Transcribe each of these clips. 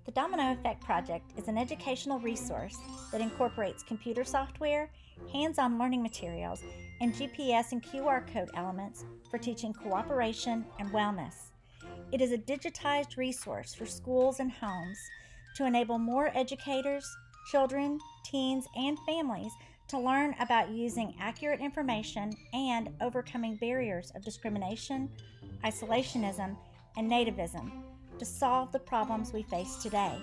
The Domino Effect project is an educational resource that incorporates computer software, hands-on learning materials, and GPS and QR code elements for teaching cooperation and wellness. It is a digitized resource for schools and homes to enable more educators, children, teens, and families to learn about using accurate information and overcoming barriers of discrimination, isolationism, and nativism to solve the problems we face today.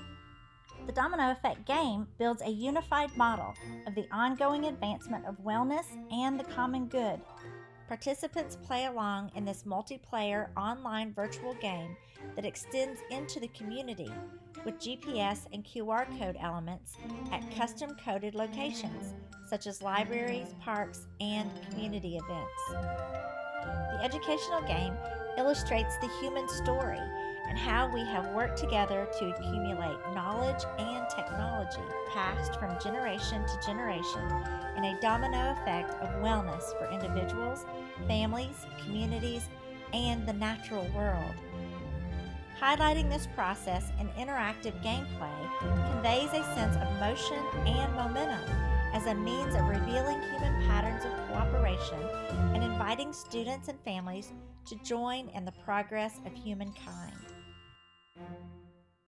The Domino Effect game builds a unified model of the ongoing advancement of wellness and the common good. Participants play along in this multiplayer online virtual game that extends into the community with GPS and QR code elements at custom-coded locations such as libraries, parks, and community events. The educational game illustrates the human story and how we have worked together to accumulate knowledge and technology passed from generation to generation in a domino effect of wellness for individuals, families, communities, and the natural world. Highlighting this process in interactive gameplay conveys a sense of motion and momentum as a means of revealing human patterns of cooperation and inviting students and families to join in the progress of humankind.